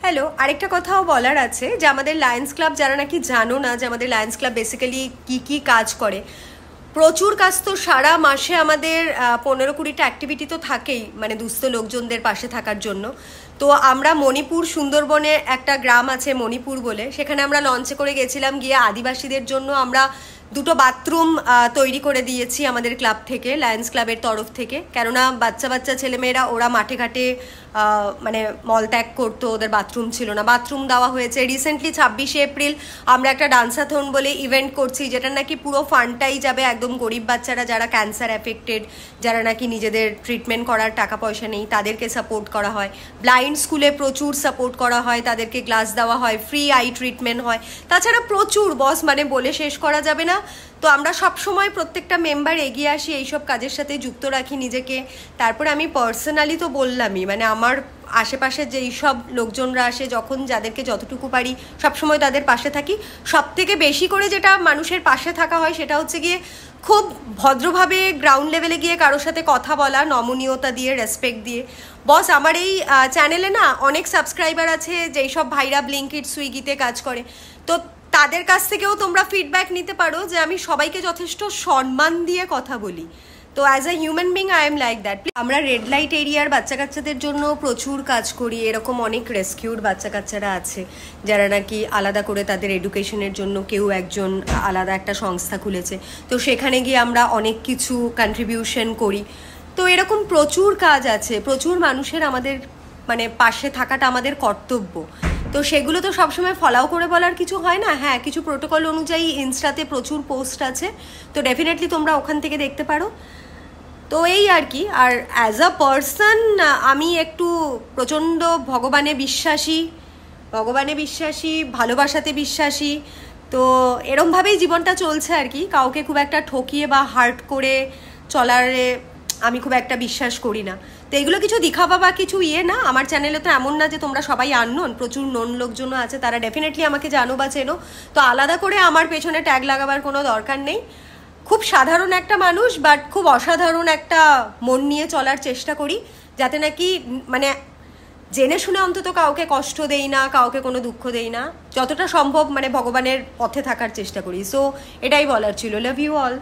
Hello, আরেকটা কথাও বলার আছে যে আমাদের লায়ন্স ক্লাব, যারা নাকি জানো না যে আমাদের লায়ন্স ক্লাব বেসিক্যালি কি কি কাজ করে, প্রচুর কাজ তো সারা মাসে আমাদের 15-20টা অ্যাক্টিভিটি তো থাকেই, মানে দুস্থ লোকজনদের পাশে থাকার জন্য। তো আমরা মণিপুর সুন্দরবনে একটা গ্রাম আছে মণিপুর বলে, সেখানে আমরা লঞ্চে করে গেছিলাম, গিয়ে আদিবাসীদের জন্য আমরা 2টো বাথরুম তৈরি করে দিয়েছি আমাদের ক্লাব থেকে, লায়ন্স ক্লাবের তরফ থেকে। কেননা বাচ্চা বাচ্চা ছেলেমেয়েরা ওরা মাঠে ঘাটে মানে মলত্যাগ করতো, ওদের বাথরুম ছিল না, বাথরুম দেওয়া হয়েছে। রিসেন্টলি 26শে এপ্রিল আমরা একটা ডান্সাথন বলে ইভেন্ট করছি, যেটা নাকি পুরো ফান্ডটাই যাবে একদম গরিব বাচ্চারা যারা ক্যান্সার এফেক্টেড, যারা নাকি নিজেদের ট্রিটমেন্ট করার টাকা পয়সা নেই, তাদেরকে সাপোর্ট করা হয়। ব্লাইন্ড স্কুলে প্রচুর সাপোর্ট করা হয়, তাদেরকে গ্লাস দেওয়া হয়, ফ্রি আই ট্রিটমেন্ট হয়। তাছাড়া প্রচুর বস, মানে বলে শেষ করা যাবে না। তো আমরা সব সময় প্রত্যেকটা মেম্বার এগিয়ে আসি, এইসব কাজের সাথে যুক্ত রাখি নিজেকে। তারপরে আমি পার্সোনালি তো বললামই, মানে আমার আশেপাশে যেই সব লোকজনরা আসে, যখন যাদেরকে যতটুকু পারি সবসময় তাদের পাশে থাকি। সব থেকে বেশি করে যেটা মানুষের পাশে থাকা হয় সেটা হচ্ছে গিয়ে খুব ভদ্রভাবে গ্রাউন্ড লেভেলে গিয়ে কারোর সাথে কথা বলা, নমনীয়তা দিয়ে, রেসপেক্ট দিয়ে। বস, আমার এই চ্যানেলে না অনেক সাবস্ক্রাইবার আছে যেই সব ভাইরা ব্লিঙ্কিট, সুইগিতে কাজ করে, তো তাদের কাছ থেকেও তোমরা ফিডব্যাক নিতে পারো যে আমি সবাইকে যথেষ্ট সম্মান দিয়ে কথা বলি। তো as a human being I am like that. আমরা রেড লাইট এরিয়ার বাচ্চা কাচ্চাদের জন্য প্রচুর কাজ করি। এরকম অনেক রেস্কিউড বাচ্চা কাচ্চারা আছে যারা নাকি আলাদা করে তাদের এডুকেশনের জন্য কেউ একজন আলাদা একটা সংস্থা খুলেছে, তো সেখানে গিয়ে আমরা অনেক কিছু কন্ট্রিবিউশন করি। তো এরকম প্রচুর কাজ আছে, প্রচুর মানুষের আমাদের মানে পাশে থাকাটা আমাদের কর্তব্য। তো সেগুলো তো সবসময় ফলাও করে বলার কিছু হয় না। হ্যাঁ, কিছু প্রোটোকল অনুযায়ী ইনস্টাতে প্রচুর পোস্ট আছে, তো ডেফিনেটলি তোমরা ওখান থেকে দেখতে পারো। তো এই আর কি। আর অ্যাজ আ পার্সন আমি একটু প্রচণ্ড ভগবানে বিশ্বাসী, ভালোবাসাতে বিশ্বাসী। তো এরমভাবেই জীবনটা চলছে আর কি। কাউকে খুব একটা ঠকিয়ে বা হার্ট করে চলারে আমি খুব একটা বিশ্বাস করি না। তো এগুলো কিছু দেখাবা বা কিছু না। আমার চ্যানেলে তো এমন না যে তোমরা সবাই আননোন, প্রচুর নোন লোকজনও আছে, তারা ডেফিনেটলি আমাকে জানো বা চেনো। তো আলাদা করে আমার পেছনে ট্যাগ লাগাবার কোনো দরকার নেই। খুব সাধারণ একটা মানুষ, বাট খুব অসাধারণ একটা মন নিয়ে চলার চেষ্টা করি, যাতে নাকি মানে জেনে শুনে অন্তত কাউকে কষ্ট দেই না, কাউকে কোনো দুঃখ দেই না, যতটা সম্ভব মানে ভগবানের পথে থাকার চেষ্টা করি। সো এটাই বলার ছিল। Love you all.